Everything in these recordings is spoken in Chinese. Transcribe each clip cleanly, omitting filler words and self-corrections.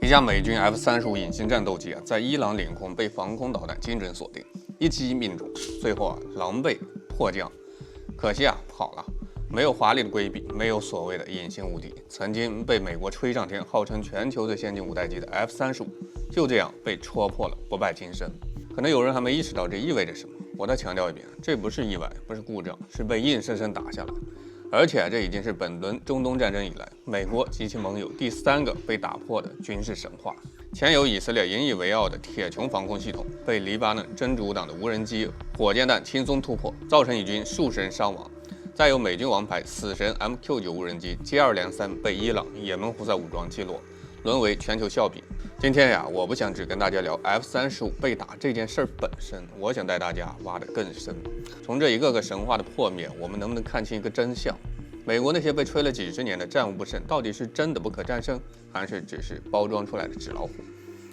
一架美军 F-35隐形战斗机在伊朗领空被防空导弹精准锁定，一击命中，最后狼狈迫降。可惜跑了，没有华丽的规避，没有所谓的隐形无敌。曾经被美国吹上天，号称全球最先进五代机的 F-35，就这样被戳破了，不败金身。可能有人还没意识到这意味着什么。我再强调一遍，这不是意外，不是故障，是被硬生生打下来。而且这已经是本轮中东战争以来美国及其盟友第3个被打破的军事神话。前有以色列引以为傲的铁穹防空系统被黎巴嫩真主党的无人机、火箭弹轻松突破，造成以军数十人伤亡。再有美军王牌死神 MQ9 无人机接二连三被伊朗、也门胡塞武装击落，沦为全球笑柄。今天我不想只跟大家聊 F-35被打这件事本身，我想带大家挖得更深。从这一个个神话的破灭，我们能不能看清一个真相？美国那些被吹了几十年的战无不胜，到底是真的不可战胜，还是只是包装出来的纸老虎？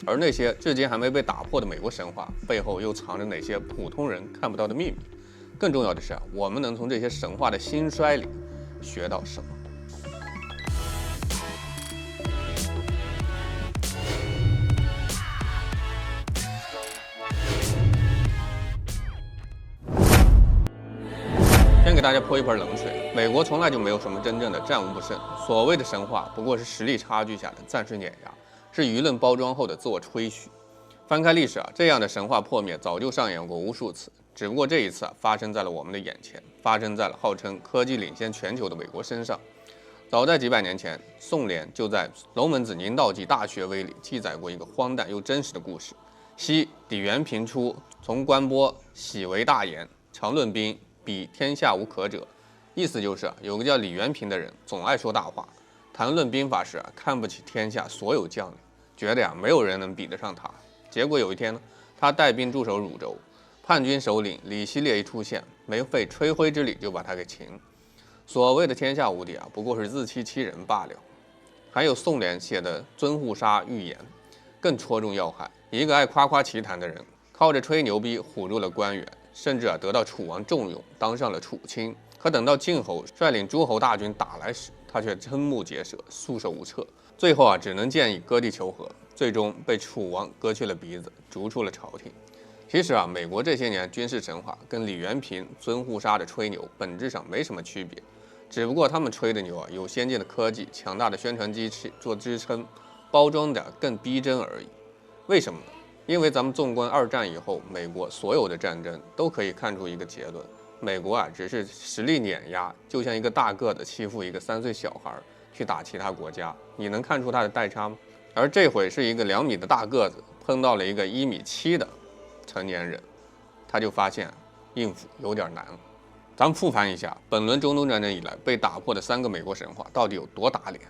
而那些至今还没被打破的美国神话，背后又藏着哪些普通人看不到的秘密？更重要的是我们能从这些神话的兴衰里学到什么？先给大家泼一盆冷水，美国从来就没有什么真正的战无不胜，所谓的神话不过是实力差距下的暂时碾压，是舆论包装后的自我吹嘘。翻开历史这样的神话破灭早就上演过无数次，只不过这一次发生在了我们的眼前，发生在了号称科技领先全球的美国身上。早在几百年前，宋濂就在《龙门子宁道纪大学微》里记载过一个荒诞又真实的故事：昔李元平出，从官播喜为大言，常论兵，比天下无可者。意思就是有个叫李元平的人总爱说大话，谈论兵法时看不起天下所有将领，觉得没有人能比得上他。结果有一天呢，他带兵驻守汝州，叛军首领李希烈一出现，没费吹灰之力就把他给擒。所谓的天下无敌不过是自欺欺人罢了。还有宋濂写的《尊护杀预言》，更戳中要害。一个爱夸夸其谈的人，靠着吹牛逼唬住了官员，甚至得到楚王重用，当上了楚卿。可等到晋侯率领诸侯大军打来时，他却瞠目结舌，束手无策。最后只能建议割地求和，最终被楚王割去了鼻子，逐出了朝廷。其实美国这些年军事神话跟李元平、尊护杀的吹牛本质上没什么区别，只不过他们吹的牛有先进的科技、强大的宣传机器做支撑，包装的更逼真而已。为什么呢？因为咱们纵观2战以后美国所有的战争，都可以看出一个结论：美国只是实力碾压，就像一个大个子欺负一个3岁小孩去打其他国家，你能看出他的代差吗？而这回是一个2米的大个子碰到了一个1.7米的成年人，他就发现应付有点难。咱们复盘一下本轮中东战争以来被打破的3个美国神话到底有多打脸。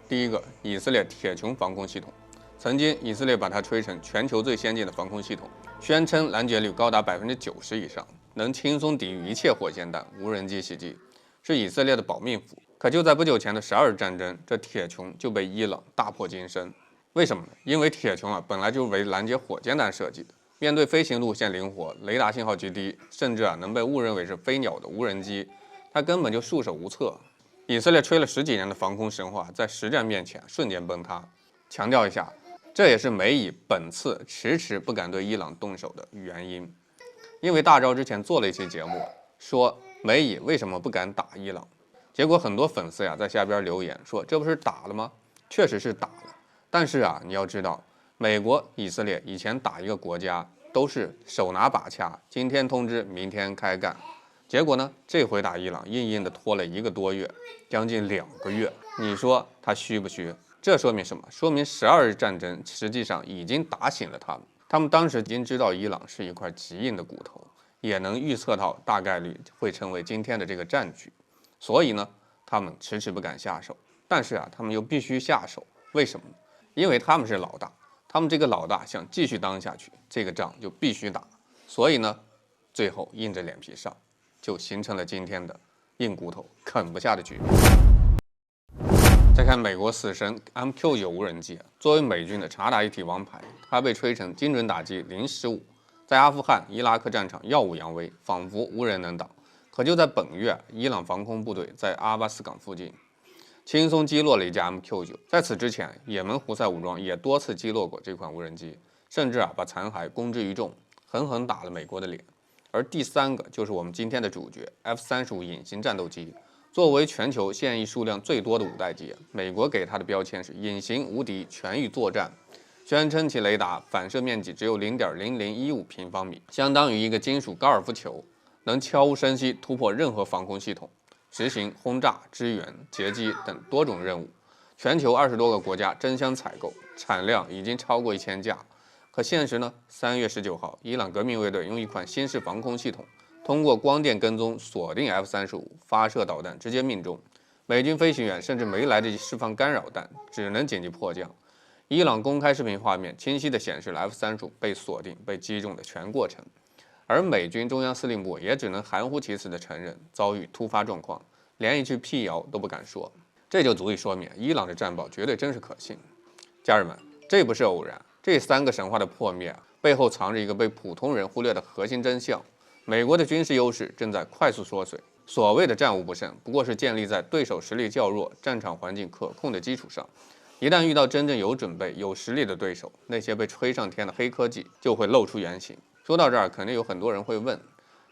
第一个，以色列铁穹防空系统。曾经以色列把它吹成全球最先进的防空系统，宣称拦截率高达90%以上，能轻松抵御一切火箭弹、无人机袭击，是以色列的保命符。可就在不久前的12日战争，这铁穹就被伊朗大破金身。为什么呢？因为铁穹本来就为拦截火箭弹设计的，面对飞行路线灵活、雷达信号极低，甚至能被误认为是飞鸟的无人机，它根本就束手无策。以色列吹了10几年的防空神话，在实战面前瞬间崩塌。强调一下，这也是美以本次迟迟不敢对伊朗动手的原因。因为大招之前做了一期节目，说美以为什么不敢打伊朗，结果很多粉丝在下边留言说，这不是打了吗？确实是打了，但是你要知道，美国、以色列以前打一个国家都是手拿把掐，今天通知明天开干。结果呢，这回打伊朗硬硬的拖了1个多月，将近2个月，你说他虚不虚？这说明什么？说明12日战争实际上已经打醒了他们。他们当时已经知道伊朗是一块极硬的骨头，也能预测到大概率会成为今天的这个战局。所以呢，他们迟迟不敢下手。但是他们又必须下手。为什么呢？因为他们是老大，他们这个老大想继续当下去，这个仗就必须打。所以呢，最后硬着脸皮上，就形成了今天的硬骨头啃不下的局面。再看美国死神 MQ9 无人机，作为美军的察打一体王牌，它被吹成精准打击零失误，在阿富汗、伊拉克战场耀武扬威，仿佛无人能挡。可就在本月，伊朗防空部队在阿巴斯港附近轻松击落了一架 MQ9。在此之前，也门胡塞武装也多次击落过这款无人机，甚至把残骸公之于众，狠狠打了美国的脸。而第三个就是我们今天的主角 F-35隐形战斗机。作为全球现役数量最多的5代机，美国给它的标签是隐形无敌全域作战，宣称其雷达反射面积只有0.0015平方米，相当于一个金属高尔夫球，能悄无声息突破任何防空系统，执行轰炸、支援、截击等多种任务。全球20多个国家争相采购，产量已经超过1000架。可现实呢？3月19号，伊朗革命卫队用一款新式防空系统，通过光电跟踪锁定 F-35，发射导弹直接命中。美军飞行员甚至没来得及释放干扰弹，只能紧急迫降。伊朗公开视频画面清晰地显示了 F-35被锁定、被击中的全过程，而美军中央司令部也只能含糊其辞地承认遭遇突发状况，连一句辟谣都不敢说。这就足以说明伊朗的战报绝对真实可信。家人们，这不是偶然，这3个神话的破灭背后藏着一个被普通人忽略的核心真相。美国的军事优势正在快速缩水，所谓的战无不胜，不过是建立在对手实力较弱、战场环境可控的基础上。一旦遇到真正有准备、有实力的对手，那些被吹上天的黑科技就会露出原形。说到这儿，肯定有很多人会问：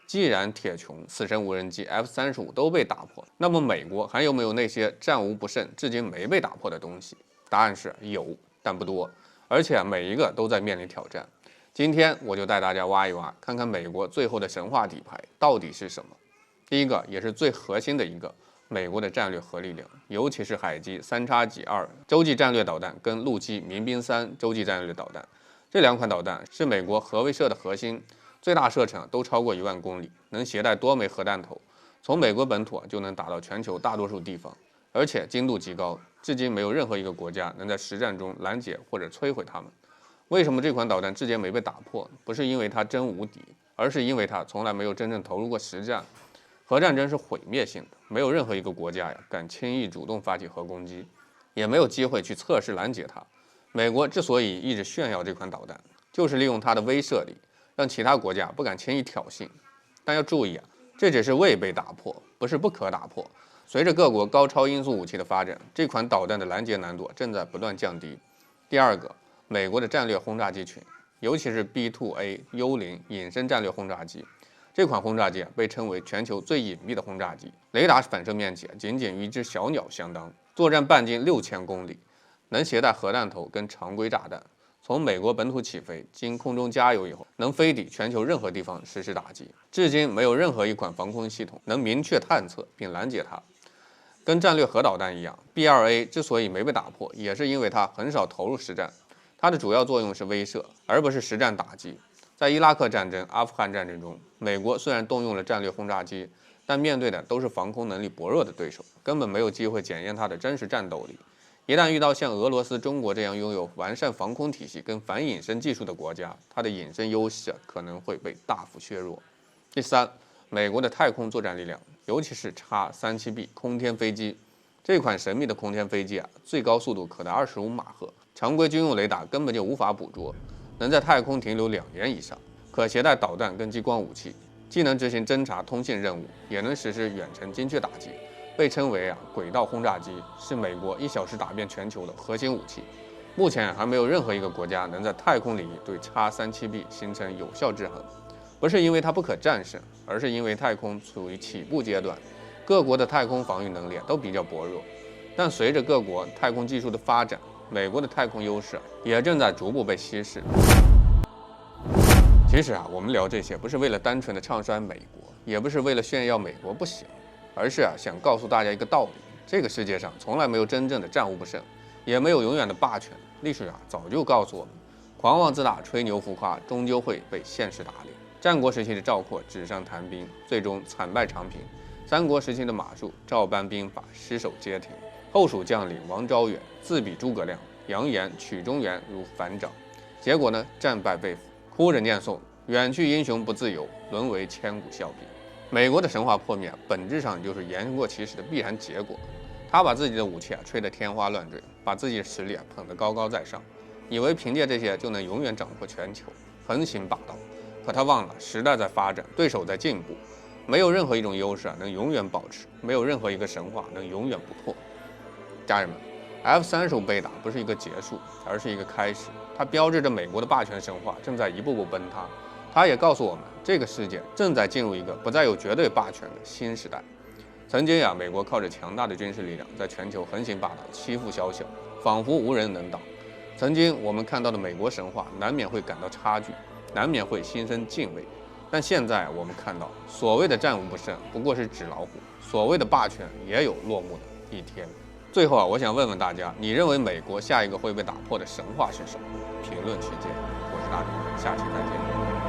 既然铁穹、死神无人机、F-35都被打破，那么美国还有没有那些战无不胜、至今没被打破的东西？答案是有，但不多，而且每一个都在面临挑战。今天我就带大家挖一挖，看看美国最后的神话底牌到底是什么。第一个，也是最核心的一个，美国的战略核力量，尤其是海基3X2洲际战略导弹跟陆基民兵3洲际战略导弹，这2款导弹是美国核威慑的核心，最大射程都超过1万公里，能携带多枚核弹头，从美国本土就能打到全球大多数地方，而且精度极高，至今没有任何一个国家能在实战中拦截或者摧毁它们。为什么这款导弹至今没被打破？不是因为它真无敌，而是因为它从来没有真正投入过实战。核战争是毁灭性的，没有任何一个国家敢轻易主动发起核攻击，也没有机会去测试拦截它。美国之所以一直炫耀这款导弹，就是利用它的威慑力，让其他国家不敢轻易挑衅。但要注意这只是未被打破，不是不可打破。随着各国高超音速武器的发展，这款导弹的拦截难度正在不断降低。第二个，美国的战略轰炸机群，尤其是 B-2A 幽灵隐身战略轰炸机，这款轰炸机被称为全球最隐秘的轰炸机，雷达反射面积仅仅与一只小鸟相当，作战半径6000公里，能携带核弹头跟常规炸弹，从美国本土起飞，经空中加油以后，能飞抵全球任何地方实施打击。至今没有任何一款防空系统能明确探测并拦截它。跟战略核导弹一样 ，B-2A 之所以没被打破，也是因为它很少投入实战。它的主要作用是威慑，而不是实战打击。在伊拉克战争、阿富汗战争中，美国虽然动用了战略轰炸机，但面对的都是防空能力薄弱的对手，根本没有机会检验它的真实战斗力。一旦遇到像俄罗斯、中国这样拥有完善防空体系跟反隐身技术的国家，它的隐身优势可能会被大幅削弱。第三，美国的太空作战力量，尤其是 X-37B 空天飞机，这款神秘的空天飞机最高速度可达25马赫。常规军用雷达根本就无法捕捉，能在太空停留2年以上，可携带导弹跟激光武器，既能执行侦察通信任务，也能实施远程精确打击，被称为轨道轰炸机，是美国1小时打遍全球的核心武器。目前还没有任何一个国家能在太空领域对 X-37B 形成有效制衡，不是因为它不可战胜，而是因为太空处于起步阶段，各国的太空防御能力都比较薄弱。但随着各国太空技术的发展，美国的太空优势也正在逐步被稀释。其实我们聊这些不是为了单纯的唱衰美国，也不是为了炫耀美国不行，而是想告诉大家一个道理：这个世界上从来没有真正的战无不胜，也没有永远的霸权。历史早就告诉我们，狂妄自大、吹牛浮夸，终究会被现实打脸。战国时期的赵括纸上谈兵，最终惨败长平；三国时期的马谡照搬兵法，失守街亭。后蜀将领王昭远自比诸葛亮，扬言取中原如反掌，结果呢，战败被俘，哭着念诵远去英雄不自由，沦为千古笑柄。美国的神话破灭，本质上就是言过其实的必然结果。他把自己的武器吹得天花乱坠，把自己的实力捧得高高在上，以为凭借这些就能永远掌握全球，横行霸道。可他忘了，时代在发展，对手在进步，没有任何一种优势能永远保持，没有任何一个神话能永远不破。家人们，F-35被打不是一个结束，而是一个开始。它标志着美国的霸权神话正在一步步崩塌。它也告诉我们，这个世界正在进入一个不再有绝对霸权的新时代。曾经美国靠着强大的军事力量，在全球横行霸道，欺负小小，仿佛无人能挡。曾经我们看到的美国神话，难免会感到差距，难免会心生敬畏。但现在我们看到，所谓的战无不胜，不过是纸老虎；所谓的霸权，也有落幕的一天。最后我想问问大家，你认为美国下一个会被打破的神话是什么？评论区见，我是大明，下期再见。